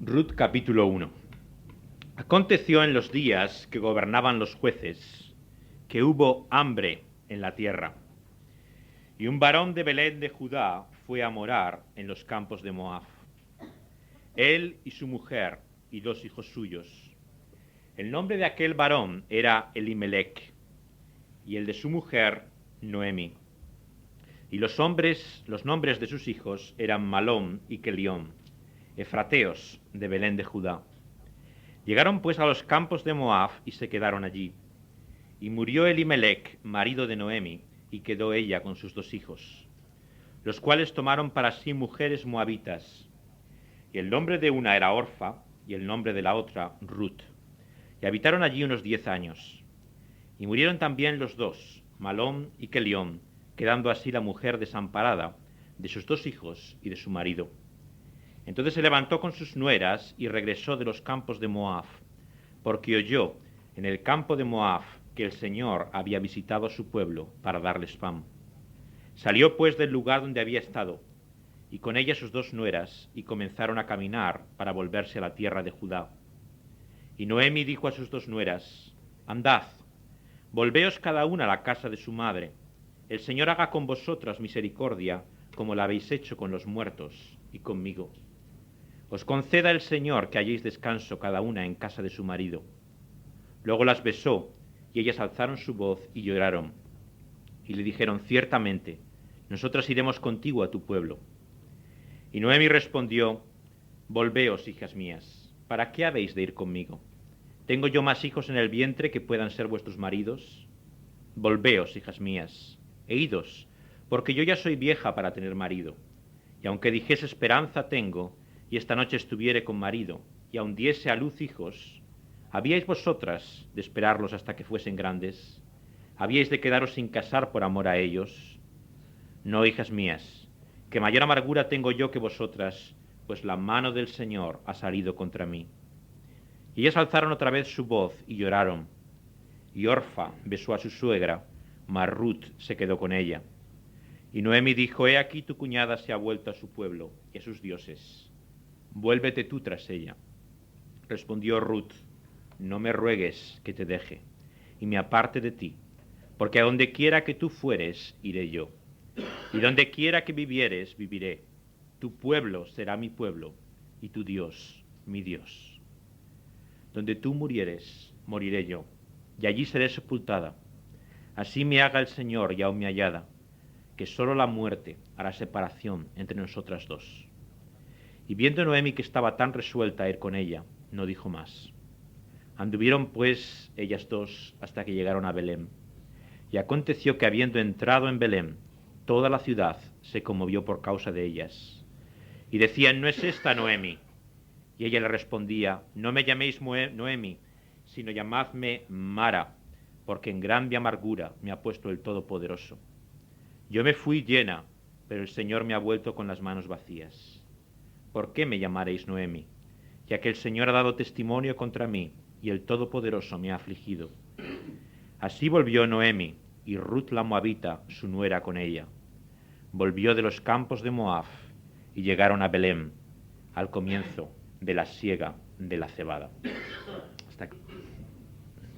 Ruth capítulo 1. Aconteció en los días que gobernaban los jueces, que hubo hambre en la tierra, y un varón de Belén de Judá fue a morar en los campos de Moab, él y su mujer y 2 hijos suyos. El nombre de aquel varón era Elimelech, y el de su mujer Noemi. Y los nombres de sus hijos eran Malón y Kelión, efrateos de Belén de Judá. Llegaron pues a los campos de Moab y se quedaron allí. Y murió Elimelech, marido de Noemi, y quedó ella con sus 2 hijos, los cuales tomaron para sí mujeres moabitas. Y el nombre de una era Orfa, y el nombre de la otra Ruth. Y habitaron allí unos 10 años. Y murieron también los 2, Malón y Kelión, quedando así la mujer desamparada de sus 2 hijos y de su marido. Entonces se levantó con sus nueras y regresó de los campos de Moab, porque oyó en el campo de Moab que el Señor había visitado a su pueblo para darles pan. Salió pues del lugar donde había estado, y con ella sus 2 nueras, y comenzaron a caminar para volverse a la tierra de Judá. Y Noemi dijo a sus 2 nueras: Andad, volveos cada una a la casa de su madre. El Señor haga con vosotras misericordia, como la habéis hecho con los muertos y conmigo. Os conceda el Señor que halléis descanso cada una en casa de su marido. Luego las besó, y ellas alzaron su voz y lloraron. Y le dijeron: ciertamente, nosotras iremos contigo a tu pueblo. Y Noemi respondió: volveos, hijas mías, ¿para qué habéis de ir conmigo? ¿Tengo yo más hijos en el vientre que puedan ser vuestros maridos? Volveos, hijas mías, e idos, porque yo ya soy vieja para tener marido. Y aunque dijese esperanza tengo, y esta noche estuviere con marido, y aun diese a luz hijos, ¿habíais vosotras de esperarlos hasta que fuesen grandes? ¿Habíais de quedaros sin casar por amor a ellos? No, hijas mías, que mayor amargura tengo yo que vosotras, pues la mano del Señor ha salido contra mí. Y ellas alzaron otra vez su voz y lloraron. Y Orfa besó a su suegra, mas Ruth se quedó con ella. Y Noemi dijo: he aquí tu cuñada se ha vuelto a su pueblo y a sus dioses. Vuélvete tú tras ella. Respondió Ruth: no me ruegues que te deje y me aparte de ti, porque a donde quiera que tú fueres, iré yo, y donde quiera que vivieres, viviré. Tu pueblo será mi pueblo, y tu Dios, mi Dios. Donde tú murieres, moriré yo, y allí seré sepultada. Así me haga el Señor y aun me hallada, que sólo la muerte hará separación entre nosotras 2. Y viendo Noemi que estaba tan resuelta a ir con ella, no dijo más. Anduvieron pues ellas 2 hasta que llegaron a Belén. Y aconteció que habiendo entrado en Belén, toda la ciudad se conmovió por causa de ellas. Y decían: ¿no es esta Noemi? Y ella le respondía: no me llaméis Noemi, sino llamadme Mara, porque en grande amargura me ha puesto el Todopoderoso. Yo me fui llena, pero el Señor me ha vuelto con las manos vacías. ¿Por qué me llamaréis Noemi? Ya que el Señor ha dado testimonio contra mí, y el Todopoderoso me ha afligido. Así volvió Noemi, y Ruth la moabita, su nuera, con ella. Volvió de los campos de Moab, y llegaron a Belén, al comienzo de la siega de la cebada. Hasta aquí.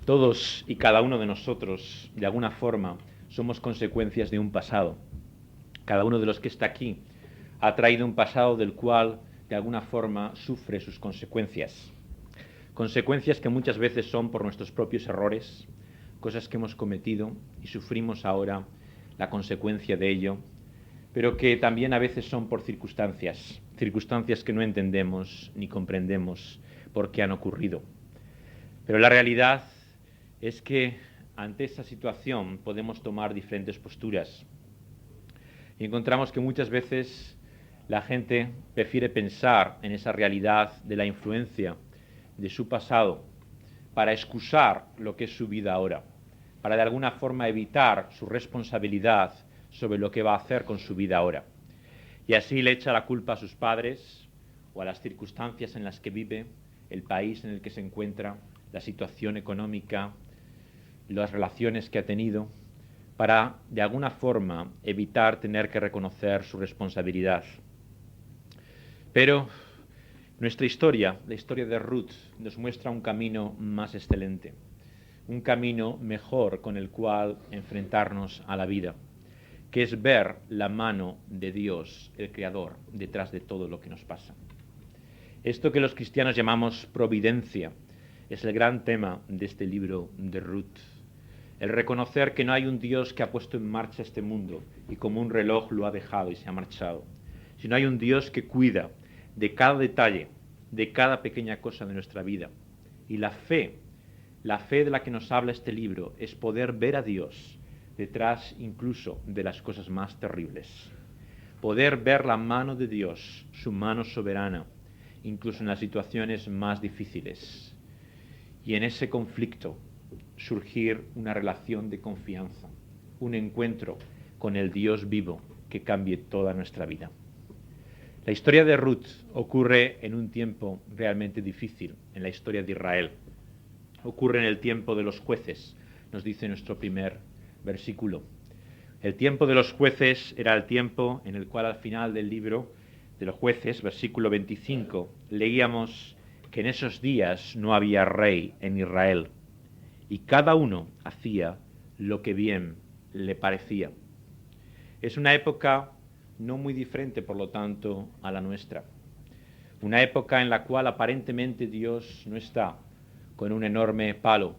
Todos y cada uno de nosotros, de alguna forma, somos consecuencias de un pasado. Cada uno de los que está aquí ha traído un pasado del cual, de alguna forma, sufre sus consecuencias. Consecuencias que muchas veces son por nuestros propios errores, cosas que hemos cometido y sufrimos ahora la consecuencia de ello, pero que también a veces son por circunstancias que no entendemos ni comprendemos por qué han ocurrido. Pero la realidad es que ante esa situación podemos tomar diferentes posturas. Y encontramos que muchas veces la gente prefiere pensar en esa realidad de la influencia de su pasado para excusar lo que es su vida ahora, para de alguna forma evitar su responsabilidad sobre lo que va a hacer con su vida ahora. Y así le echa la culpa a sus padres o a las circunstancias en las que vive, el país en el que se encuentra, la situación económica, las relaciones que ha tenido, para de alguna forma evitar tener que reconocer su responsabilidad. Pero Nuestra historia, la historia de Ruth, nos muestra un camino más excelente, un camino mejor con el cual enfrentarnos a la vida, que es ver la mano de Dios, el Creador, detrás de todo lo que nos pasa. Esto que los cristianos llamamos providencia es el gran tema de este libro de Ruth. El reconocer que no hay un Dios que ha puesto en marcha este mundo y como un reloj lo ha dejado y se ha marchado, sino hay un Dios que cuida de cada detalle, de cada pequeña cosa de nuestra vida. Y la fe de la que nos habla este libro es poder ver a Dios detrás incluso de las cosas más terribles. Poder ver la mano de Dios, su mano soberana, incluso en las situaciones más difíciles. Y en ese conflicto surgir una relación de confianza, un encuentro con el Dios vivo que cambie toda nuestra vida. La historia de Ruth ocurre en un tiempo realmente difícil, en la historia de Israel. Ocurre en el tiempo de los jueces, nos dice nuestro primer versículo. El tiempo de los jueces era el tiempo en el cual al final del libro de los jueces, versículo 25, leíamos que en esos días no había rey en Israel y cada uno hacía lo que bien le parecía. Es una época no muy diferente, por lo tanto, a la nuestra. Una época en la cual aparentemente Dios no está con un enorme palo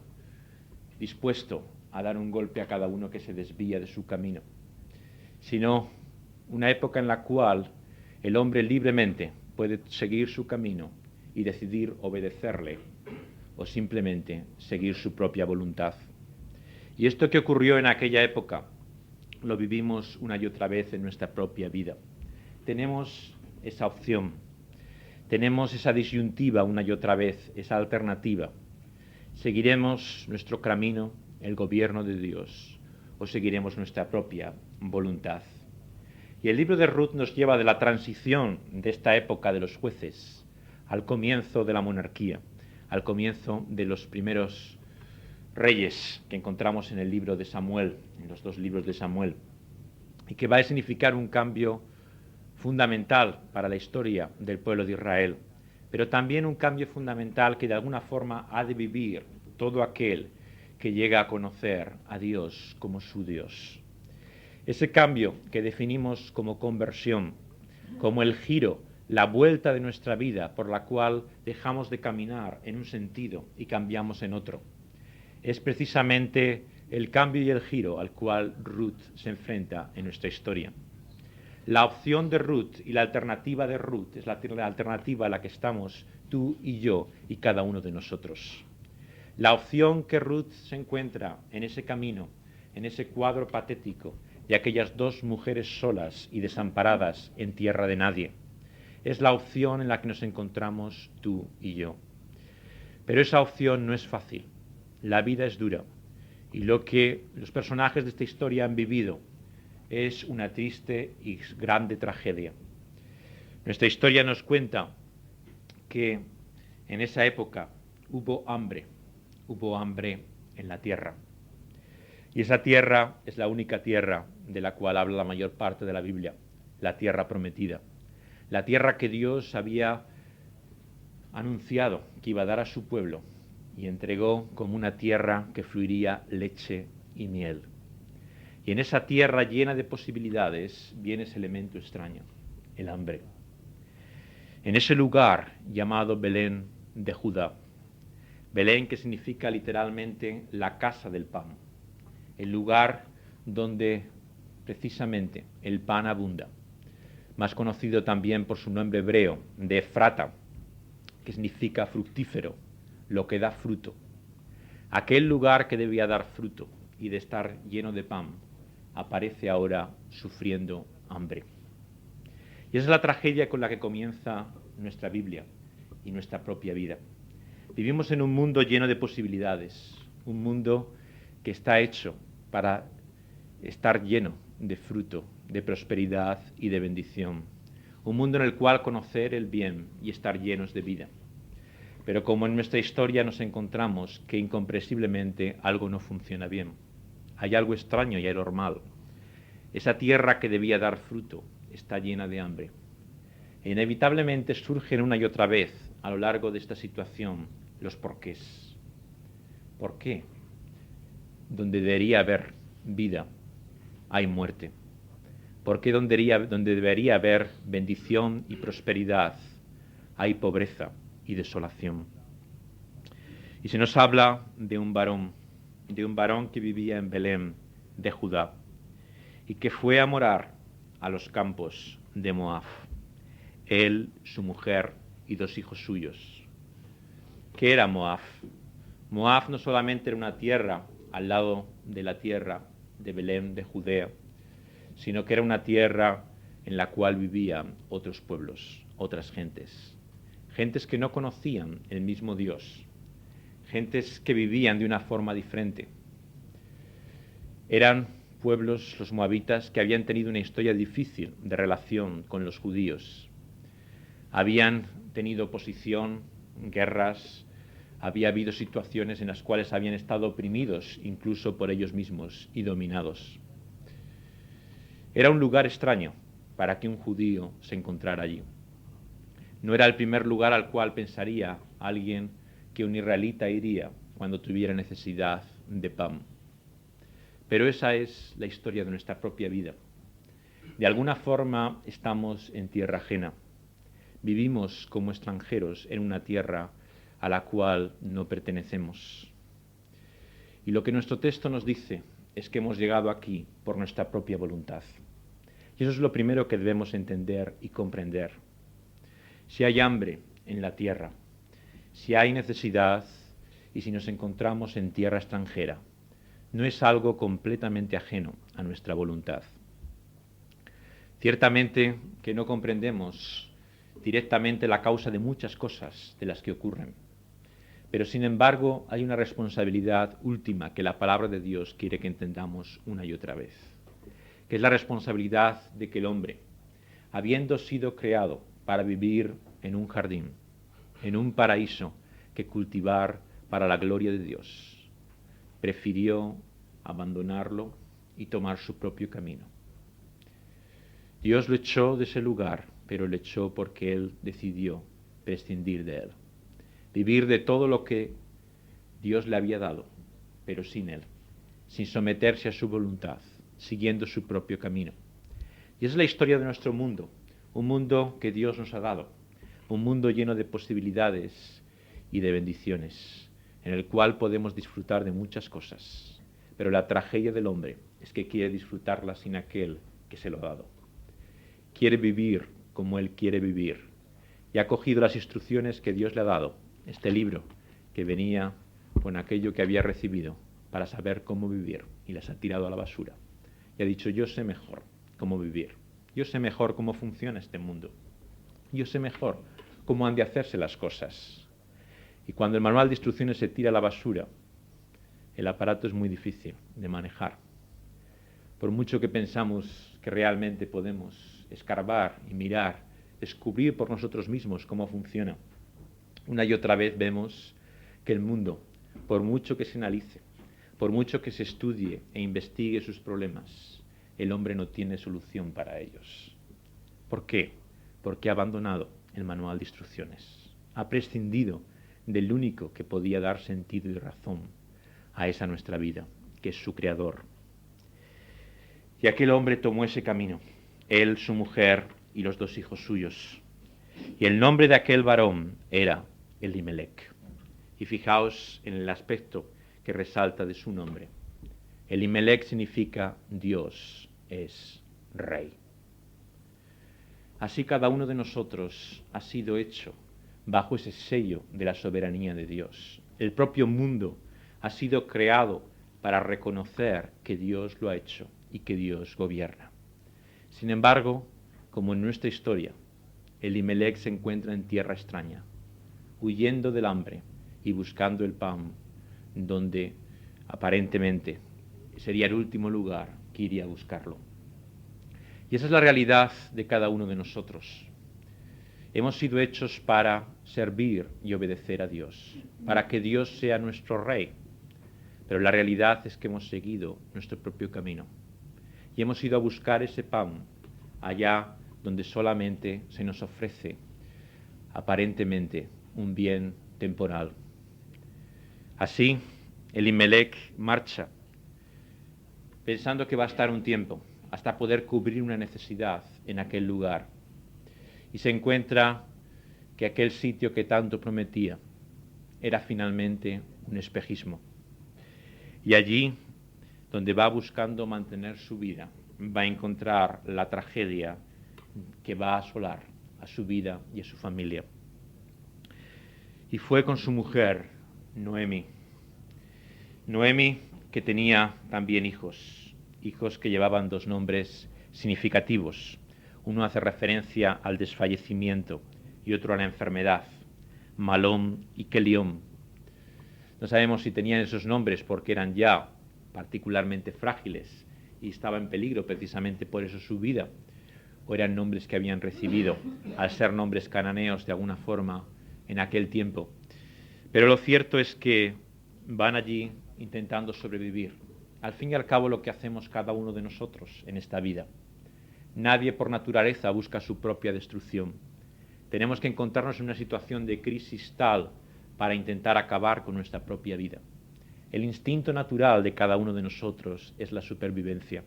dispuesto a dar un golpe a cada uno que se desvía de su camino, sino una época en la cual el hombre libremente puede seguir su camino y decidir obedecerle o simplemente seguir su propia voluntad. Y esto que ocurrió en aquella época lo vivimos una y otra vez en nuestra propia vida. Tenemos esa opción, tenemos esa disyuntiva una y otra vez, esa alternativa. ¿Seguiremos nuestro camino, el gobierno de Dios, o seguiremos nuestra propia voluntad? Y el libro de Ruth nos lleva de la transición de esta época de los jueces al comienzo de la monarquía, al comienzo de los primeros reyes que encontramos en el libro de Samuel, en los dos libros de Samuel, y que va a significar un cambio fundamental para la historia del pueblo de Israel, pero también un cambio fundamental que de alguna forma ha de vivir todo aquel que llega a conocer a Dios como su Dios. Ese cambio que definimos como conversión, como el giro, la vuelta de nuestra vida por la cual dejamos de caminar en un sentido y cambiamos en otro, es precisamente el cambio y el giro al cual Ruth se enfrenta en nuestra historia. La opción de Ruth y la alternativa de Ruth es la alternativa a la que estamos tú y yo y cada uno de nosotros. La opción que Ruth se encuentra en ese camino, en ese cuadro patético de aquellas dos mujeres solas y desamparadas en tierra de nadie, es la opción en la que nos encontramos tú y yo. Pero esa opción no es fácil. La vida es dura y lo que los personajes de esta historia han vivido es una triste y grande tragedia. Nuestra historia nos cuenta que en esa época hubo hambre en la tierra. Y esa tierra es la única tierra de la cual habla la mayor parte de la Biblia, la tierra prometida, la tierra que Dios había anunciado que iba a dar a su pueblo y entregó como una tierra que fluiría leche y miel. Y en esa tierra llena de posibilidades viene ese elemento extraño, el hambre. En ese lugar llamado Belén de Judá, Belén que significa literalmente la casa del pan, el lugar donde precisamente el pan abunda, más conocido también por su nombre hebreo de Efrata, que significa fructífero, lo que da fruto. Aquel lugar que debía dar fruto y de estar lleno de pan, aparece ahora sufriendo hambre. Y esa es la tragedia con la que comienza nuestra Biblia y nuestra propia vida. Vivimos en un mundo lleno de posibilidades, un mundo que está hecho para estar lleno de fruto, de prosperidad y de bendición. Un mundo en el cual conocer el bien y estar llenos de vida. Pero como en nuestra historia nos encontramos que incomprensiblemente algo no funciona bien. Hay algo extraño y anormal. Esa tierra que debía dar fruto está llena de hambre. E inevitablemente surgen una y otra vez a lo largo de esta situación los porqués. ¿Por qué? Donde debería haber vida, hay muerte. ¿Por qué donde debería haber bendición y prosperidad, hay pobreza y desolación? Y se nos habla de un varón que vivía en Belén de Judá y que fue a morar a los campos de Moab. Él, su mujer y 2 hijos suyos. ¿Qué era Moab? Moab no solamente era una tierra al lado de la tierra de Belén de Judea, sino que era una tierra en la cual vivían otros pueblos, otras gentes, gentes que no conocían el mismo Dios, gentes que vivían de una forma diferente. Eran pueblos, los moabitas, que habían tenido una historia difícil de relación con los judíos. Habían tenido oposición, guerras, había habido situaciones en las cuales habían estado oprimidos incluso por ellos mismos y dominados. Era un lugar extraño para que un judío se encontrara allí. No era el primer lugar al cual pensaría alguien que un israelita iría cuando tuviera necesidad de pan. Pero esa es la historia de nuestra propia vida. De alguna forma estamos en tierra ajena. Vivimos como extranjeros en una tierra a la cual no pertenecemos. Y lo que nuestro texto nos dice es que hemos llegado aquí por nuestra propia voluntad. Y eso es lo primero que debemos entender y comprender. Si hay hambre en la tierra, si hay necesidad y si nos encontramos en tierra extranjera, no es algo completamente ajeno a nuestra voluntad. Ciertamente que no comprendemos directamente la causa de muchas cosas de las que ocurren, pero sin embargo hay una responsabilidad última que la palabra de Dios quiere que entendamos una y otra vez, que es la responsabilidad de que el hombre, habiendo sido creado para vivir en un jardín, en un paraíso que cultivar para la gloria de Dios, prefirió abandonarlo y tomar su propio camino. Dios lo echó de ese lugar, pero lo echó porque Él decidió prescindir de Él. Vivir de todo lo que Dios le había dado, pero sin Él, sin someterse a su voluntad, siguiendo su propio camino. Y esa es la historia de nuestro mundo, un mundo que Dios nos ha dado, un mundo lleno de posibilidades y de bendiciones, en el cual podemos disfrutar de muchas cosas. Pero la tragedia del hombre es que quiere disfrutarla sin aquel que se lo ha dado. Quiere vivir como Él quiere vivir y ha cogido las instrucciones que Dios le ha dado, este libro que venía con aquello que había recibido para saber cómo vivir, y las ha tirado a la basura. Y ha dicho: yo sé mejor cómo vivir, yo sé mejor cómo funciona este mundo, yo sé mejor cómo han de hacerse las cosas. Y cuando el manual de instrucciones se tira a la basura, el aparato es muy difícil de manejar. Por mucho que pensamos que realmente podemos escarbar y mirar, descubrir por nosotros mismos cómo funciona, una y otra vez vemos que el mundo, por mucho que se analice, por mucho que se estudie e investigue sus problemas, el hombre no tiene solución para ellos. ¿Por qué? Porque ha abandonado el manual de instrucciones. Ha prescindido del único que podía dar sentido y razón a esa nuestra vida, que es su Creador. Y aquel hombre tomó ese camino, él, su mujer y los 2 hijos suyos. Y el nombre de aquel varón era Elimelech. Y fijaos en el aspecto que resalta de su nombre. Elimelech significa Dios es Rey. Así cada uno de nosotros ha sido hecho bajo ese sello de la soberanía de Dios. El propio mundo ha sido creado para reconocer que Dios lo ha hecho y que Dios gobierna. Sin embargo, como en nuestra historia, Elimelech se encuentra en tierra extraña, huyendo del hambre y buscando el pan, donde aparentemente sería el último lugar que iría a buscarlo. Y esa es la realidad de cada uno de nosotros. Hemos sido hechos para servir y obedecer a Dios, para que Dios sea nuestro Rey. Pero la realidad es que hemos seguido nuestro propio camino y hemos ido a buscar ese pan allá donde solamente se nos ofrece aparentemente un bien temporal. Así, Elimelech marcha, pensando que va a estar un tiempo, hasta poder cubrir una necesidad en aquel lugar. Y se encuentra que aquel sitio que tanto prometía era finalmente un espejismo. Y allí, donde va buscando mantener su vida, va a encontrar la tragedia que va a asolar a su vida y a su familia. Y fue con su mujer, Noemi. Noemi, que tenía también hijos que llevaban dos nombres significativos. Uno hace referencia al desfallecimiento y otro a la enfermedad, Malón y Kelión. No sabemos si tenían esos nombres porque eran ya particularmente frágiles y estaba en peligro precisamente por eso su vida, o eran nombres que habían recibido al ser nombres cananeos de alguna forma en aquel tiempo. Pero lo cierto es que van allí intentando sobrevivir. Al fin y al cabo, lo que hacemos cada uno de nosotros en esta vida. Nadie por naturaleza busca su propia destrucción. Tenemos que encontrarnos en una situación de crisis tal para intentar acabar con nuestra propia vida. El instinto natural de cada uno de nosotros es la supervivencia.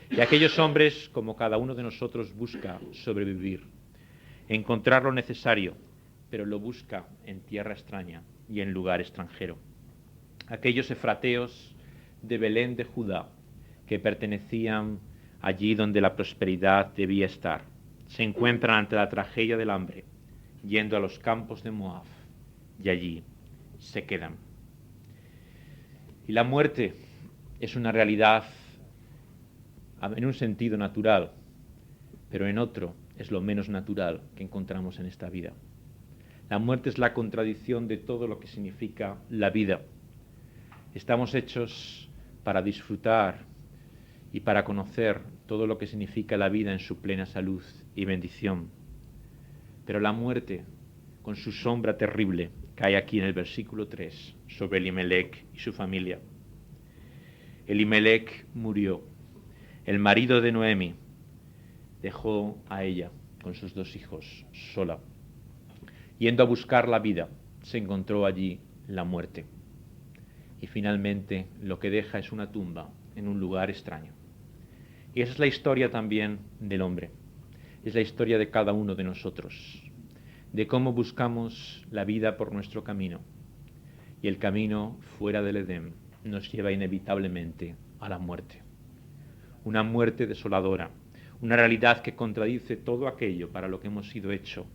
Y aquellos hombres, como cada uno de nosotros, busca sobrevivir, encontrar lo necesario, pero lo busca en tierra extraña y en lugar extranjero. Aquellos efrateos de Belén de Judá, que pertenecían allí donde la prosperidad debía estar, se encuentran ante la tragedia del hambre, yendo a los campos de Moab, y allí se quedan. Y la muerte es una realidad en un sentido natural, pero en otro es lo menos natural que encontramos en esta vida. La muerte es la contradicción de todo lo que significa la vida. Estamos hechos para disfrutar y para conocer todo lo que significa la vida en su plena salud y bendición. Pero la muerte, con su sombra terrible, cae aquí en el versículo 3 sobre Elimelech y su familia. Elimelech murió. El marido de Noemi dejó a ella con sus dos hijos sola. Yendo a buscar la vida, se encontró allí la muerte. Y finalmente lo que deja es una tumba en un lugar extraño. Y esa es la historia también del hombre. Es la historia de cada uno de nosotros, de cómo buscamos la vida por nuestro camino. Y el camino fuera del Edén nos lleva inevitablemente a la muerte. Una muerte desoladora, una realidad que contradice todo aquello para lo que hemos sido hechos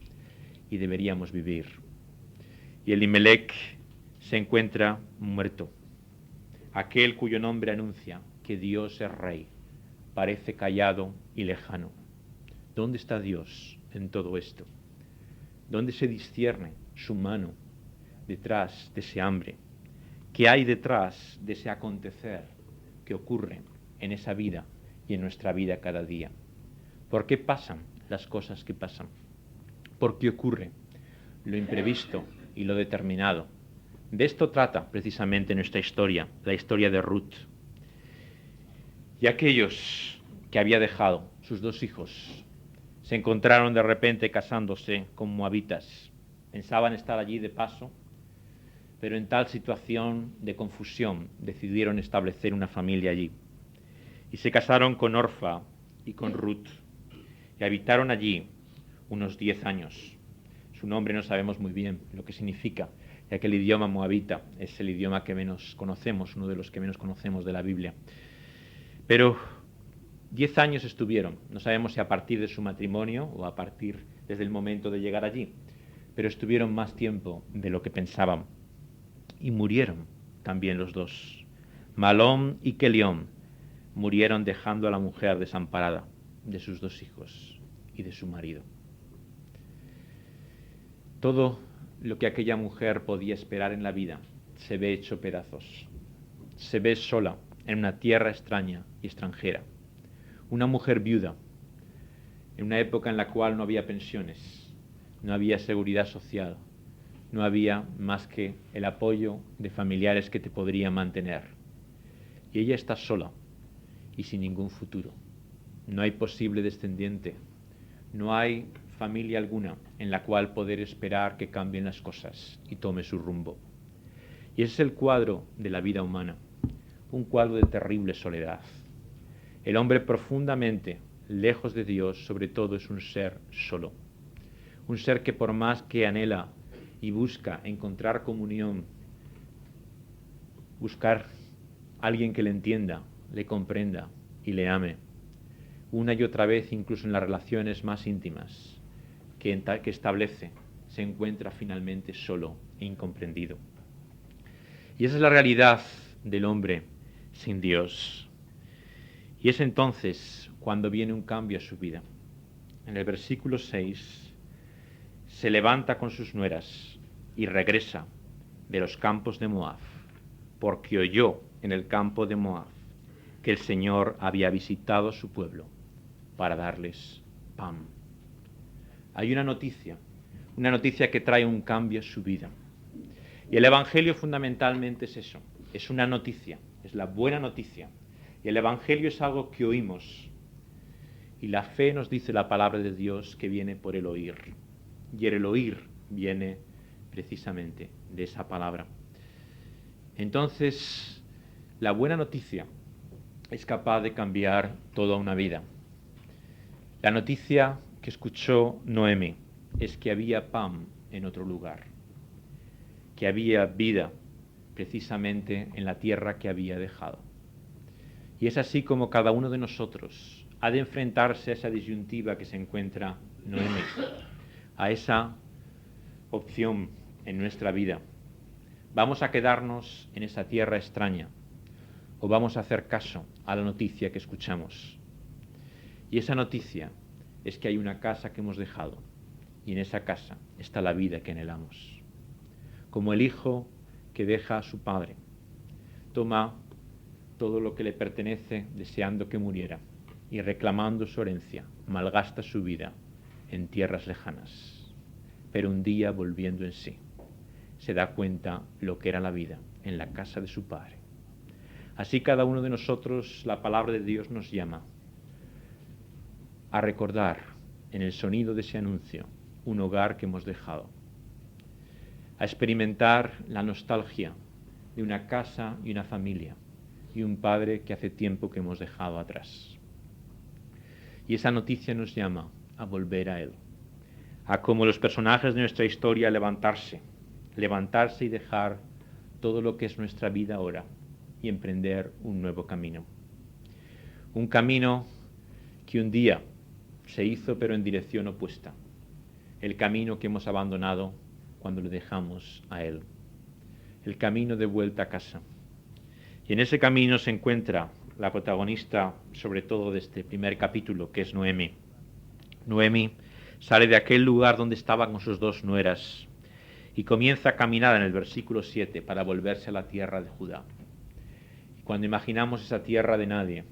y deberíamos vivir. Y Elimelech se encuentra muerto. Aquel cuyo nombre anuncia que Dios es rey parece callado y lejano. ¿Dónde está Dios en todo esto? ¿Dónde se discierne su mano detrás de ese hambre? ¿Qué hay detrás de ese acontecer que ocurre en esa vida y en nuestra vida cada día? ¿Por qué pasan las cosas que pasan? ¿Por qué ocurre lo imprevisto y lo determinado? De esto trata precisamente nuestra historia, la historia de Ruth. Y aquellos que había dejado sus dos hijos se encontraron de repente casándose con moabitas. Pensaban estar allí de paso, pero en tal situación de confusión decidieron establecer una familia allí. Y se casaron con Orfa y con Ruth y habitaron allí unos 10 años. Su nombre no sabemos muy bien lo que significa, ya que el idioma moabita es el idioma que menos conocemos, uno de los que menos conocemos de la Biblia. Pero 10 años estuvieron, no sabemos si a partir de su matrimonio o a partir desde el momento de llegar allí, pero estuvieron más tiempo de lo que pensaban. Y murieron también los dos. Malón y Kelión murieron dejando a la mujer desamparada de sus dos hijos y de su marido. Todo lo que aquella mujer podía esperar en la vida se ve hecho pedazos. Se ve sola en una tierra extraña y extranjera. Una mujer viuda, en una época en la cual no había pensiones, no había seguridad social, no había más que el apoyo de familiares que te podrían mantener. Y ella está sola y sin ningún futuro. No hay posible descendiente, No hay familia alguna en la cual poder esperar que cambien las cosas y tome su rumbo. Y ese es el cuadro de la vida humana, un cuadro de terrible soledad. El hombre profundamente lejos de Dios, sobre todo, es un ser solo. Un ser que por más que anhela y busca encontrar comunión, buscar alguien que le entienda, le comprenda y le ame, una y otra vez, incluso en las relaciones más íntimas que establece, se encuentra finalmente solo e incomprendido. Y esa es la realidad del hombre sin Dios. Y es entonces cuando viene un cambio a su vida. En el versículo 6, se levanta con sus nueras y regresa de los campos de Moab, porque oyó en el campo de Moab que el Señor había visitado su pueblo para darles pan. Hay una noticia que trae un cambio a su vida. Y el Evangelio fundamentalmente es eso, es una noticia, es la buena noticia. Y el Evangelio es algo que oímos. Y la fe nos dice la palabra de Dios que viene por el oír. Y el oír viene precisamente de esa palabra. Entonces, la buena noticia es capaz de cambiar toda una vida. La noticia que escuchó Noemi es que había pan en otro lugar, que había vida precisamente en la tierra que había dejado. Y es así como cada uno de nosotros ha de enfrentarse a esa disyuntiva que se encuentra Noemi, a esa opción en nuestra vida. ¿Vamos a quedarnos en esa tierra extraña o vamos a hacer caso a la noticia que escuchamos? Y esa noticia es que hay una casa que hemos dejado y en esa casa está la vida que anhelamos. Como el hijo que deja a su padre, toma todo lo que le pertenece deseando que muriera y reclamando su herencia, malgasta su vida en tierras lejanas. Pero un día, volviendo en sí, se da cuenta lo que era la vida en la casa de su padre. Así cada uno de nosotros, la palabra de Dios nos llama a recordar en el sonido de ese anuncio un hogar que hemos dejado, a experimentar la nostalgia de una casa y una familia y un padre que hace tiempo que hemos dejado atrás. Y esa noticia nos llama a volver a Él, a como los personajes de nuestra historia levantarse y dejar todo lo que es nuestra vida ahora y emprender un nuevo camino. Un camino que un día se hizo pero en dirección opuesta. El camino que hemos abandonado cuando le dejamos a Él. El camino de vuelta a casa. Y en ese camino se encuentra la protagonista, sobre todo de este primer capítulo, que es Noemi. Noemi sale de aquel lugar donde estaba con sus dos nueras y comienza a caminar en el versículo 7 para volverse a la tierra de Judá. Y cuando imaginamos esa tierra de nadie,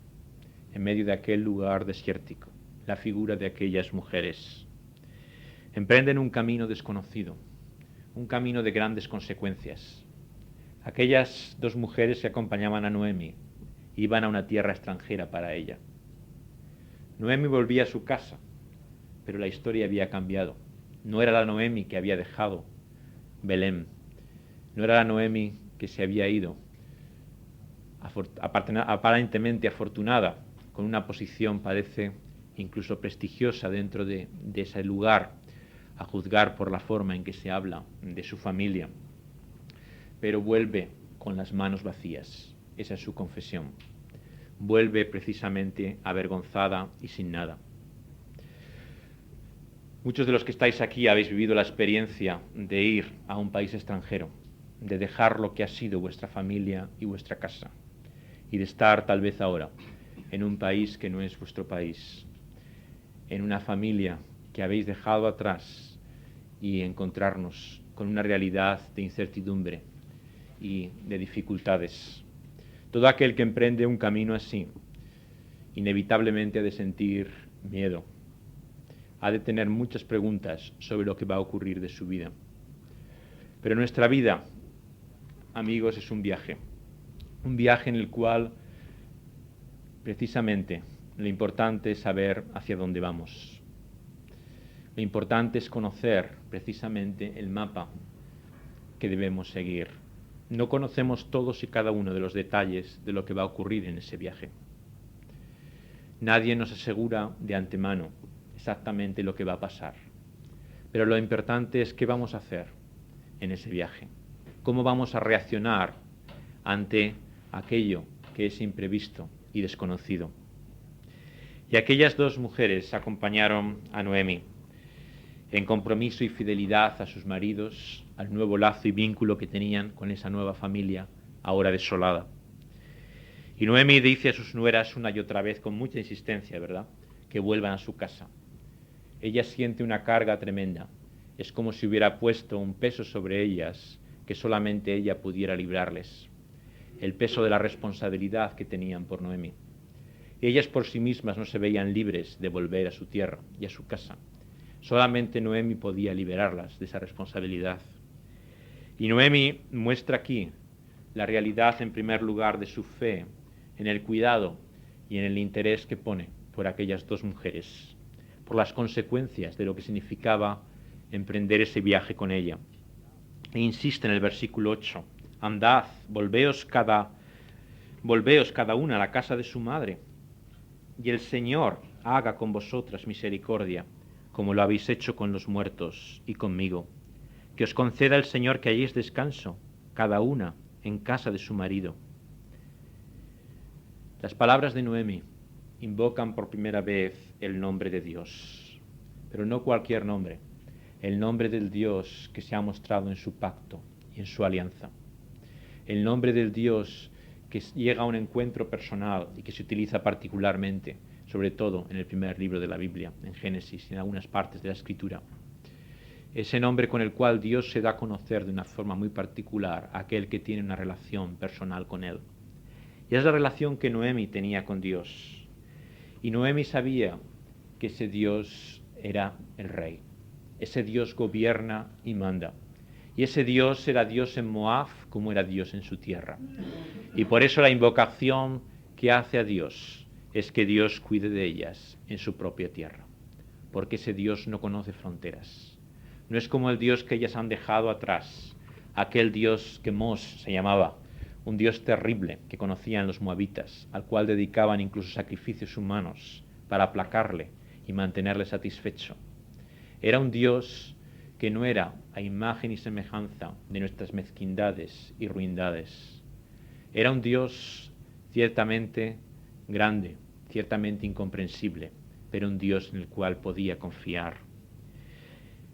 en medio de aquel lugar desértico, la figura de aquellas mujeres emprenden un camino desconocido, un camino de grandes consecuencias. Aquellas dos mujeres que acompañaban a Noemi iban a una tierra extranjera para ella. Noemi volvía a su casa, pero la historia había cambiado. No era la Noemi que había dejado Belén, no era la Noemi que se había ido, aparentemente afortunada, con una posición parece incluso prestigiosa dentro de ese lugar, a juzgar por la forma en que se habla de su familia, pero vuelve con las manos vacías. Esa es su confesión. Vuelve precisamente avergonzada y sin nada. Muchos de los que estáis aquí habéis vivido la experiencia de ir a un país extranjero, de dejar lo que ha sido vuestra familia y vuestra casa, y de estar tal vez ahora en un país que no es vuestro país, en una familia que habéis dejado atrás y encontrarnos con una realidad de incertidumbre y de dificultades. Todo aquel que emprende un camino así, inevitablemente ha de sentir miedo, ha de tener muchas preguntas sobre lo que va a ocurrir de su vida. Pero nuestra vida, amigos, es un viaje en el cual precisamente lo importante es saber hacia dónde vamos. Lo importante es conocer precisamente el mapa que debemos seguir. No conocemos todos y cada uno de los detalles de lo que va a ocurrir en ese viaje. Nadie nos asegura de antemano exactamente lo que va a pasar. Pero lo importante es qué vamos a hacer en ese viaje. Cómo vamos a reaccionar ante aquello que es imprevisto y desconocido. Y aquellas dos mujeres acompañaron a Noemi en compromiso y fidelidad a sus maridos, al nuevo lazo y vínculo que tenían con esa nueva familia, ahora desolada. Y Noemi dice a sus nueras una y otra vez, con mucha insistencia, ¿verdad?, que vuelvan a su casa. Ella siente una carga tremenda. Es como si hubiera puesto un peso sobre ellas que solamente ella pudiera librarles. El peso de la responsabilidad que tenían por Noemi. Ellas por sí mismas no se veían libres de volver a su tierra y a su casa. Solamente Noemi podía liberarlas de esa responsabilidad. Y Noemi muestra aquí la realidad, en primer lugar, de su fe, en el cuidado y en el interés que pone por aquellas dos mujeres, por las consecuencias de lo que significaba emprender ese viaje con ella. E insiste en el versículo 8, andad, volveos cada una a la casa de su madre, y el Señor haga con vosotras misericordia, como lo habéis hecho con los muertos y conmigo. Que os conceda el Señor que halléis descanso, cada una en casa de su marido. Las palabras de Noemi invocan por primera vez el nombre de Dios, pero no cualquier nombre, el nombre del Dios que se ha mostrado en su pacto y en su alianza, el nombre del Dios que llega a un encuentro personal y que se utiliza particularmente, sobre todo en el primer libro de la Biblia, en Génesis y en algunas partes de la Escritura. Ese nombre con el cual Dios se da a conocer de una forma muy particular a aquel que tiene una relación personal con Él. Y es la relación que Noemi tenía con Dios. Y Noemi sabía que ese Dios era el Rey. Ese Dios gobierna y manda. Y ese Dios era Dios en Moab como era Dios en su tierra. Y por eso la invocación que hace a Dios es que Dios cuide de ellas en su propia tierra. Porque ese Dios no conoce fronteras. No es como el Dios que ellas han dejado atrás. Aquel Dios que Mos se llamaba, un Dios terrible que conocían los moabitas, al cual dedicaban incluso sacrificios humanos para aplacarle y mantenerle satisfecho. Era un Dios que no era a imagen y semejanza de nuestras mezquindades y ruindades. Era un Dios ciertamente grande, ciertamente incomprensible, pero un Dios en el cual podía confiar.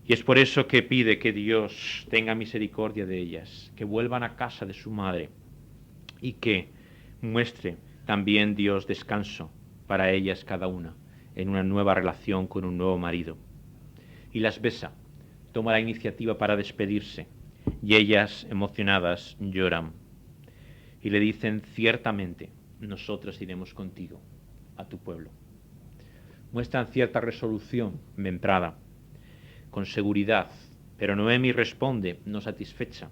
Y es por eso que pide que Dios tenga misericordia de ellas, que vuelvan a casa de su madre y que muestre también Dios descanso para ellas cada una en una nueva relación con un nuevo marido. Y las besa, toma la iniciativa para despedirse y ellas, emocionadas, lloran y le dicen: ciertamente nosotras iremos contigo a tu pueblo. Muestran cierta resolución membrada, con seguridad, pero Noemi responde, no satisfecha: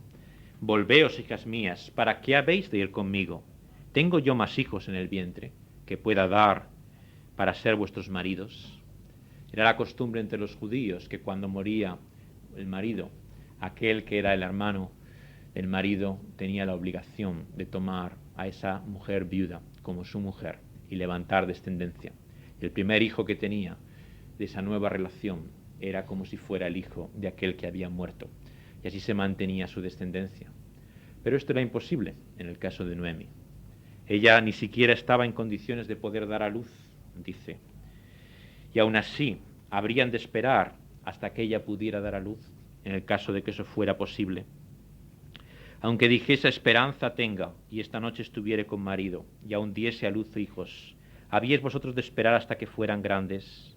volveos, hijas mías, ¿para qué habéis de ir conmigo? ¿Tengo yo más hijos en el vientre que pueda dar para ser vuestros maridos? Era la costumbre entre los judíos que cuando moría el marido, aquel que era el hermano del marido tenía la obligación de tomar a esa mujer viuda como su mujer y levantar descendencia. El primer hijo que tenía de esa nueva relación era como si fuera el hijo de aquel que había muerto, y así se mantenía su descendencia. Pero esto era imposible en el caso de Noemi. Ella ni siquiera estaba en condiciones de poder dar a luz, dice, y aún así habrían de esperar hasta que ella pudiera dar a luz, en el caso de que eso fuera posible. Aunque dijese: esperanza tenga, y esta noche estuviere con marido, y aún diese a luz hijos, ¿habíais vosotros de esperar hasta que fueran grandes?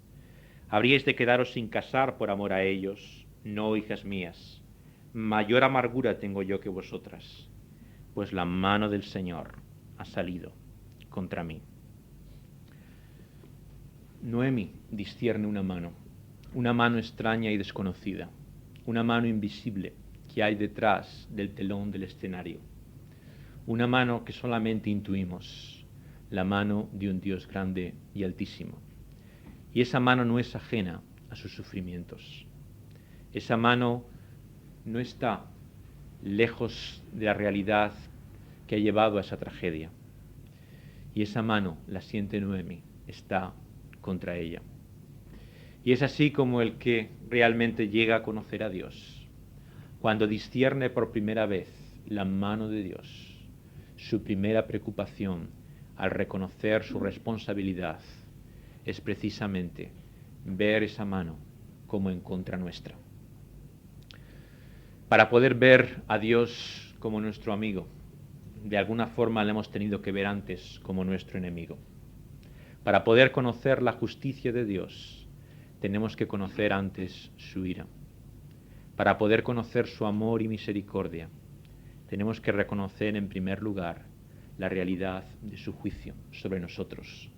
¿Habríais de quedaros sin casar por amor a ellos? No, hijas mías, mayor amargura tengo yo que vosotras, pues la mano del Señor ha salido contra mí. Noemi discierne una mano extraña y desconocida, una mano invisible que hay detrás del telón del escenario, una mano que solamente intuimos, la mano de un Dios grande y altísimo. Y esa mano no es ajena a sus sufrimientos. Esa mano no está lejos de la realidad que ha llevado a esa tragedia. Y esa mano, la siente Noemi, está contra ella. Y es así como el que realmente llega a conocer a Dios, cuando discierne por primera vez la mano de Dios, su primera preocupación al reconocer su responsabilidad es precisamente ver esa mano como en contra nuestra. Para poder ver a Dios como nuestro amigo, de alguna forma le hemos tenido que ver antes como nuestro enemigo. Para poder conocer la justicia de Dios, tenemos que conocer antes su ira. Para poder conocer su amor y misericordia, tenemos que reconocer en primer lugar la realidad de su juicio sobre nosotros.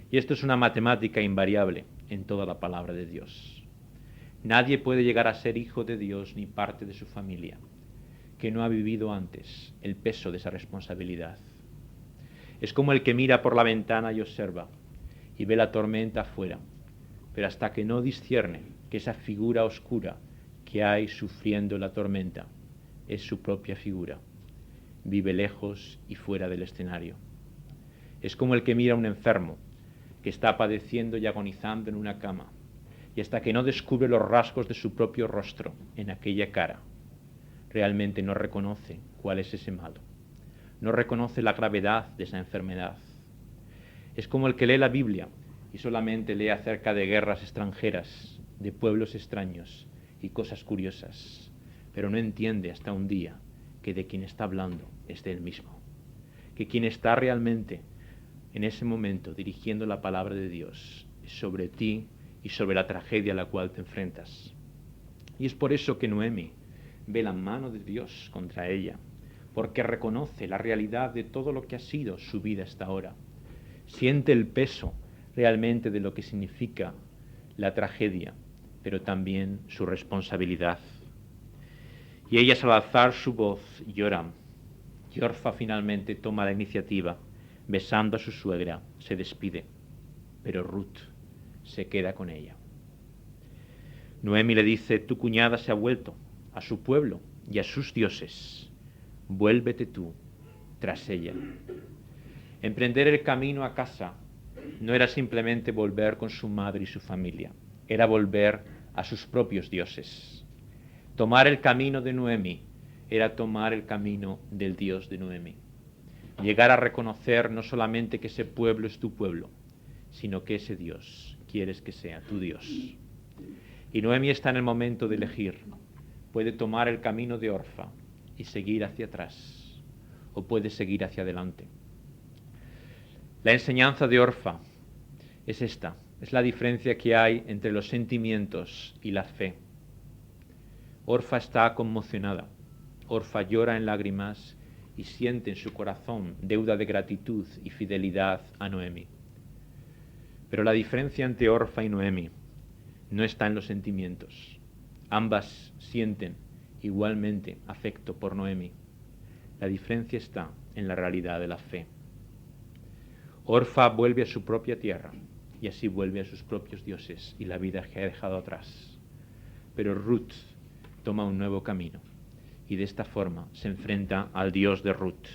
Y esto es una matemática invariable en toda la palabra de Dios. Nadie puede llegar a ser hijo de Dios ni parte de su familia que no ha vivido antes el peso de esa responsabilidad. Es como el que mira por la ventana y observa y ve la tormenta afuera, pero hasta que no discierne que esa figura oscura que hay sufriendo la tormenta es su propia figura, vive lejos y fuera del escenario. Es como el que mira a un enfermo que está padeciendo y agonizando en una cama, y hasta que no descubre los rasgos de su propio rostro en aquella cara, realmente no reconoce cuál es ese mal, no reconoce la gravedad de esa enfermedad. Es como el que lee la Biblia y solamente lee acerca de guerras extranjeras, de pueblos extraños y cosas curiosas, pero no entiende hasta un día que de quien está hablando es de él mismo, que quien está realmente en ese momento dirigiendo la palabra de Dios es sobre ti y sobre la tragedia a la cual te enfrentas. Y es por eso que Noemi ve la mano de Dios contra ella, porque reconoce la realidad de todo lo que ha sido su vida hasta ahora. Siente el peso realmente de lo que significa la tragedia, pero también su responsabilidad. Y ellas al alzar su voz lloran. Y Orfa finalmente toma la iniciativa, besando a su suegra, se despide, pero Ruth se queda con ella. Noemi le dice: tu cuñada se ha vuelto a su pueblo y a sus dioses, vuélvete tú tras ella. Emprender el camino a casa no era simplemente volver con su madre y su familia, era volver a sus propios dioses. Tomar el camino de Noemi era tomar el camino del Dios de Noemi. Llegar a reconocer no solamente que ese pueblo es tu pueblo, sino que ese Dios quieres que sea tu Dios. Y Noemi está en el momento de elegir. Puede tomar el camino de Orfa y seguir hacia atrás, o puede seguir hacia adelante. La enseñanza de Orfa es esta, es la diferencia que hay entre los sentimientos y la fe. Orfa está conmocionada, Orfa llora en lágrimas y siente en su corazón deuda de gratitud y fidelidad a Noemi. Pero la diferencia entre Orfa y Noemi no está en los sentimientos. Ambas sienten igualmente afecto por Noemi. La diferencia está en la realidad de la fe. Orfa vuelve a su propia tierra y así vuelve a sus propios dioses y la vida que ha dejado atrás. Pero Ruth toma un nuevo camino y de esta forma se enfrenta al Dios de Ruth.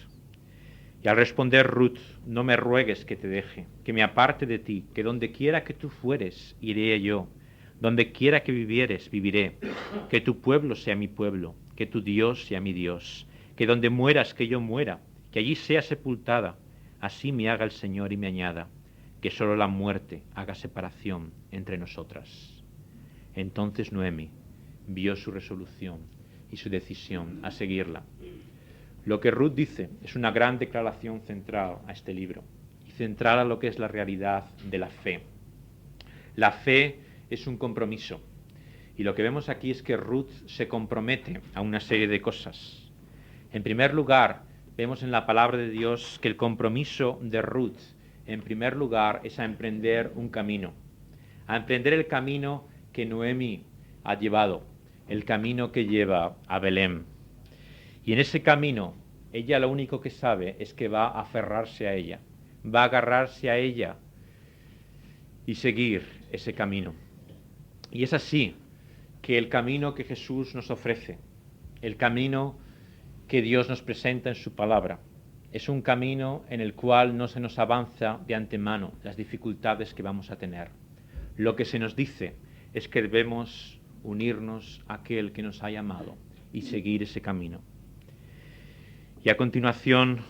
Y al responder Ruth: no me ruegues que te deje, que me aparte de ti, que donde quiera que tú fueres, iré yo, donde quiera que vivieres, viviré, que tu pueblo sea mi pueblo, que tu Dios sea mi Dios, que donde mueras, que yo muera, que allí sea sepultada, así me haga el Señor y me añada, que solo la muerte haga separación entre nosotras. Entonces Noemi vio su resolución y su decisión a seguirla. Lo que Ruth dice es una gran declaración central a este libro y central a lo que es la realidad de la fe. La fe es un compromiso y lo que vemos aquí es que Ruth se compromete a una serie de cosas. En primer lugar, vemos en la palabra de Dios que el compromiso de Ruth, en primer lugar, es a emprender un camino, a emprender el camino que Noemi ha llevado, el camino que lleva a Belén. Y en ese camino, ella lo único que sabe es que va a aferrarse a ella, va a agarrarse a ella y seguir ese camino. Y es así que el camino que Jesús nos ofrece, el camino que Dios nos presenta en su palabra, es un camino en el cual no se nos avanza de antemano las dificultades que vamos a tener. Lo que se nos dice es que debemos unirnos a aquel que nos ha llamado y seguir ese camino. Y a continuación,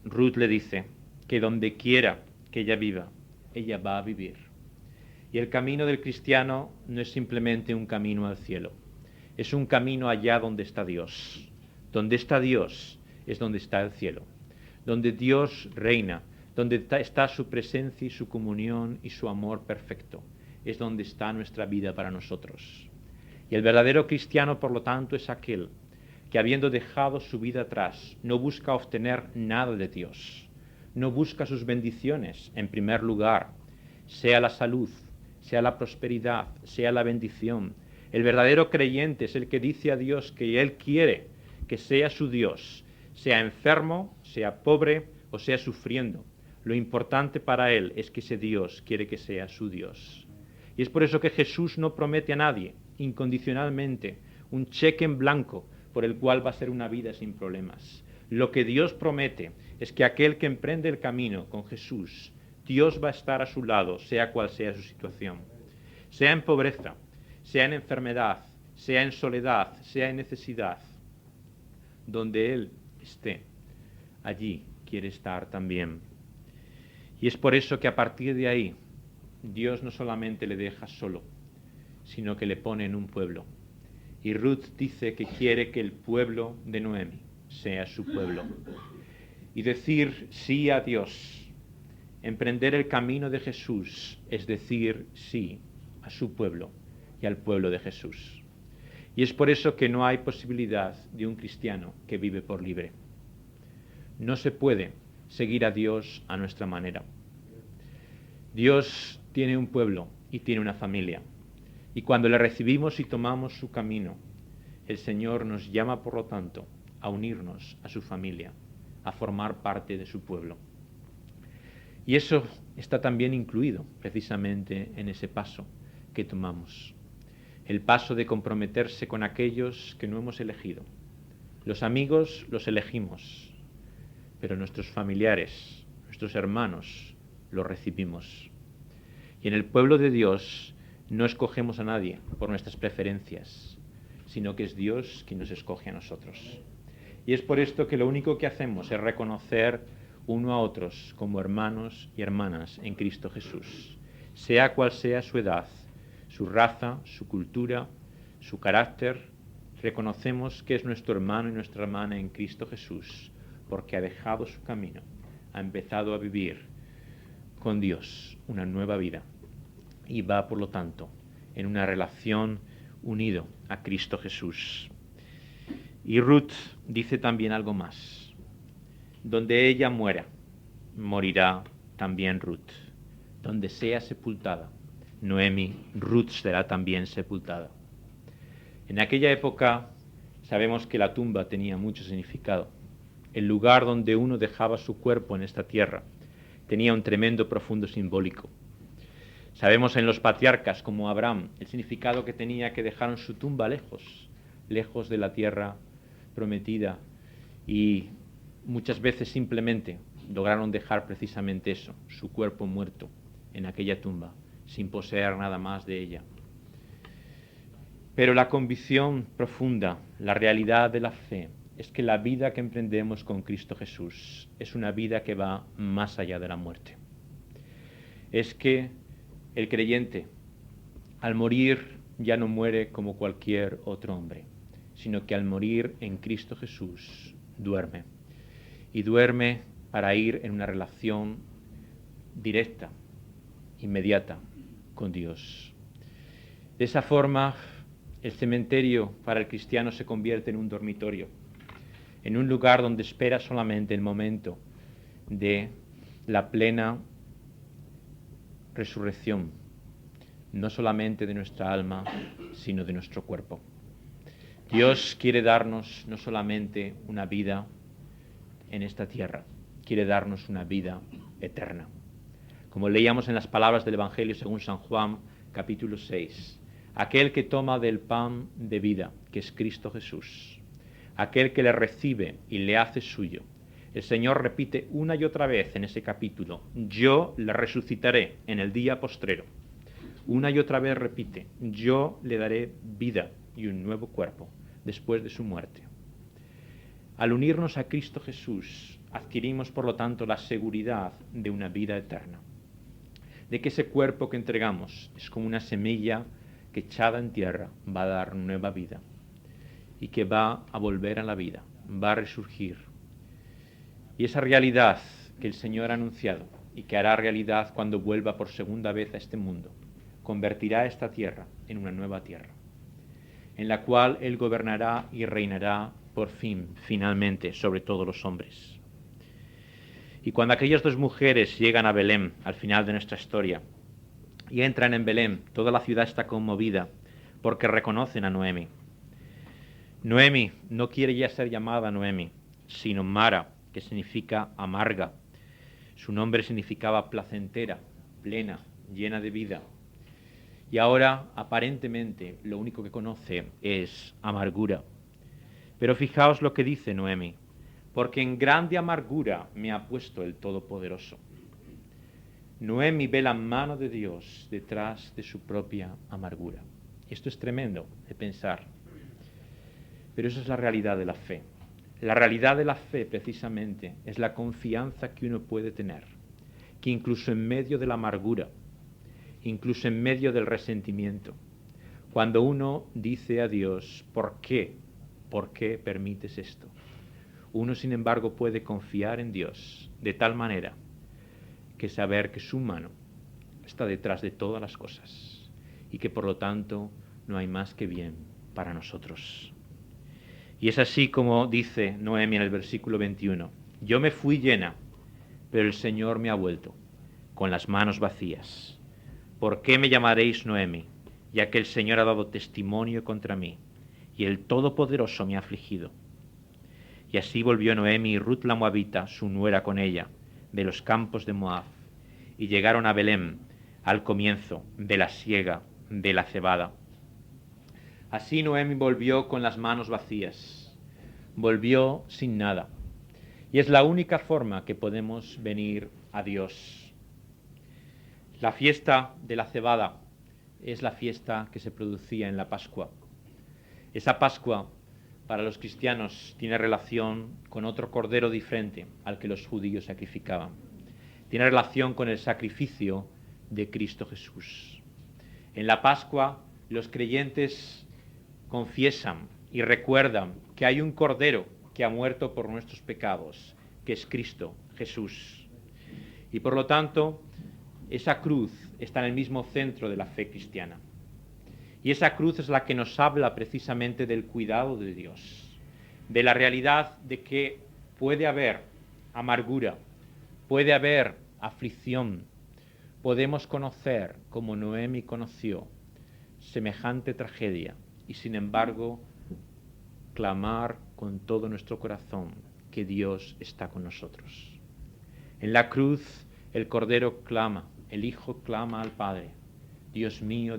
Ruth le dice que donde quiera que ella viva, ella va a vivir. Y el camino del cristiano no es simplemente un camino al cielo, es un camino allá donde está Dios. Donde está Dios es donde está el cielo. Donde Dios reina, donde está su presencia y su comunión y su amor perfecto, es donde está nuestra vida para nosotros. Y el verdadero cristiano, por lo tanto, es aquel que, habiendo dejado su vida atrás, no busca obtener nada de Dios, no busca sus bendiciones en primer lugar, sea la salud, sea la prosperidad, sea la bendición. El verdadero creyente es el que dice a Dios que Él quiere que sea su Dios, sea enfermo, sea pobre o sea sufriendo. Lo importante para Él es que ese Dios quiere que sea su Dios. Y es por eso que Jesús no promete a nadie incondicionalmente un cheque en blanco por el cual va a ser una vida sin problemas. Lo que Dios promete es que aquel que emprende el camino con Jesús, Dios va a estar a su lado, sea cual sea su situación. Sea en pobreza, sea en enfermedad, sea en soledad, sea en necesidad. Donde Él esté, allí quiere estar también. Y es por eso que a partir de ahí, Dios no solamente le deja solo, sino que le pone en un pueblo. Y Ruth dice que quiere que el pueblo de Noemi sea su pueblo. Y decir sí a Dios, emprender el camino de Jesús, es decir sí a su pueblo y al pueblo de Jesús. Y es por eso que no hay posibilidad de un cristiano que vive por libre. No se puede seguir a Dios a nuestra manera. Dios tiene un pueblo y tiene una familia. Y cuando le recibimos y tomamos su camino, el Señor nos llama, por lo tanto, a unirnos a su familia, a formar parte de su pueblo. Y eso está también incluido precisamente en ese paso que tomamos. El paso de comprometerse con aquellos que no hemos elegido. Los amigos los elegimos, pero nuestros familiares, nuestros hermanos, los recibimos. Y en el pueblo de Dios no escogemos a nadie por nuestras preferencias, sino que es Dios quien nos escoge a nosotros. Y es por esto que lo único que hacemos es reconocer uno a otros como hermanos y hermanas en Cristo Jesús, sea cual sea su edad, su raza, su cultura, su carácter. Reconocemos que es nuestro hermano y nuestra hermana en Cristo Jesús, porque ha dejado su camino, ha empezado a vivir con Dios una nueva vida y va, por lo tanto, en una relación unido a Cristo Jesús. Y Ruth dice también algo más. Donde ella muera, morirá también Ruth. Donde sea sepultada Noemi, Ruth será también sepultada. En aquella época sabemos que la tumba tenía mucho significado. El lugar donde uno dejaba su cuerpo en esta tierra tenía un tremendo, profundo simbólico. Sabemos en los patriarcas como Abraham el significado que tenía, que dejaron su tumba lejos, lejos de la tierra prometida, y muchas veces simplemente lograron dejar precisamente eso, su cuerpo muerto en aquella tumba, sin poseer nada más de ella. Pero la convicción profunda, la realidad de la fe, es que la vida que emprendemos con Cristo Jesús es una vida que va más allá de la muerte. Es que el creyente, al morir, ya no muere como cualquier otro hombre, sino que al morir en Cristo Jesús duerme. Y duerme para ir en una relación directa, inmediata, con Dios. De esa forma, el cementerio para el cristiano se convierte en un dormitorio, en un lugar donde espera solamente el momento de la plena resurrección, no solamente de nuestra alma, sino de nuestro cuerpo. Dios quiere darnos no solamente una vida en esta tierra, quiere darnos una vida eterna. Como leíamos en las palabras del Evangelio según San Juan, capítulo 6, aquel que toma del pan de vida, que es Cristo Jesús, aquel que le recibe y le hace suyo. El Señor repite una y otra vez en ese capítulo: yo le resucitaré en el día postrero. Una y otra vez repite: yo le daré vida y un nuevo cuerpo después de su muerte. Al unirnos a Cristo Jesús, adquirimos por lo tanto la seguridad de una vida eterna, de que ese cuerpo que entregamos es como una semilla que echada en tierra va a dar nueva vida y que va a volver a la vida, va a resurgir. Y esa realidad que el Señor ha anunciado y que hará realidad cuando vuelva por segunda vez a este mundo, convertirá esta tierra en una nueva tierra, en la cual Él gobernará y reinará por fin, finalmente, sobre todos los hombres. Y cuando aquellas dos mujeres llegan a Belén, al final de nuestra historia, y entran en Belén, toda la ciudad está conmovida porque reconocen a Noemi. Noemi no quiere ya ser llamada Noemi, sino Mara, que significa amarga. Su nombre significaba placentera, plena, llena de vida. Y ahora, aparentemente, lo único que conoce es amargura. Pero fijaos lo que dice Noemi: porque en grande amargura me ha puesto el Todopoderoso. Noemi ve la mano de Dios detrás de su propia amargura. Esto es tremendo de pensar. Pero eso es la realidad de la fe. La realidad de la fe, precisamente, es la confianza que uno puede tener, que incluso en medio de la amargura, incluso en medio del resentimiento, cuando uno dice a Dios: ¿por qué? ¿Por qué permites esto? Uno, sin embargo, puede confiar en Dios de tal manera que saber que su mano está detrás de todas las cosas y que por lo tanto no hay más que bien para nosotros. Y es así como dice Noemi en el versículo 21: yo me fui llena, pero el Señor me ha vuelto con las manos vacías. ¿Por qué me llamaréis Noemi? Ya que el Señor ha dado testimonio contra mí y el Todopoderoso me ha afligido. Y así volvió Noemi y Ruth la Moabita, su nuera, con ella, de los campos de Moab, y llegaron a Belén al comienzo de la siega de la cebada. Así Noemi volvió con las manos vacías, volvió sin nada. Y es la única forma que podemos venir a Dios. La fiesta de la cebada es la fiesta que se producía en la Pascua. Esa Pascua, para los cristianos, tiene relación con otro cordero diferente al que los judíos sacrificaban. Tiene relación con el sacrificio de Cristo Jesús. En la Pascua, los creyentes confiesan y recuerdan que hay un cordero que ha muerto por nuestros pecados, que es Cristo Jesús. Y por lo tanto, esa cruz está en el mismo centro de la fe cristiana. Y esa cruz es la que nos habla precisamente del cuidado de Dios, de la realidad de que puede haber amargura, puede haber aflicción. Podemos conocer, como Noemi conoció, semejante tragedia y sin embargo clamar con todo nuestro corazón que Dios está con nosotros. En la cruz el Cordero clama, el Hijo clama al Padre: Dios mío,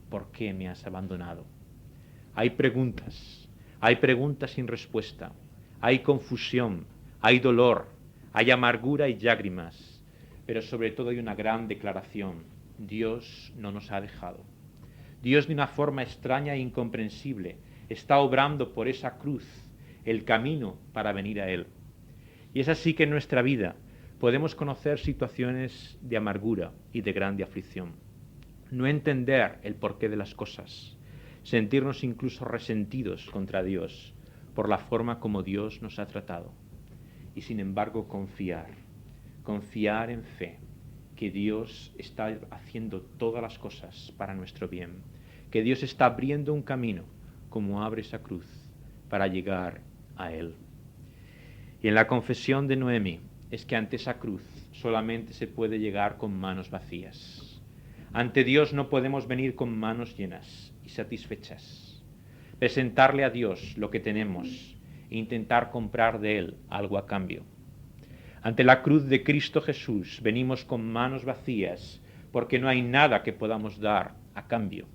¿por qué me has abandonado? Hay preguntas sin respuesta, hay confusión, hay dolor, hay amargura y lágrimas, pero sobre todo hay una gran declaración: Dios no nos ha dejado. Dios, de una forma extraña e incomprensible, está obrando por esa cruz el camino para venir a Él. Y es así que en nuestra vida podemos conocer situaciones de amargura y de grande aflicción, no entender el porqué de las cosas, sentirnos incluso resentidos contra Dios por la forma como Dios nos ha tratado, y sin embargo confiar en fe, que Dios está haciendo todas las cosas para nuestro bien, que Dios está abriendo un camino, como abre esa cruz, para llegar a Él. Y en la confesión de Noemi es que ante esa cruz solamente se puede llegar con manos vacías. Ante Dios no podemos venir con manos llenas y satisfechas. Presentarle a Dios lo que tenemos e intentar comprar de Él algo a cambio. Ante la cruz de Cristo Jesús venimos con manos vacías porque no hay nada que podamos dar a cambio.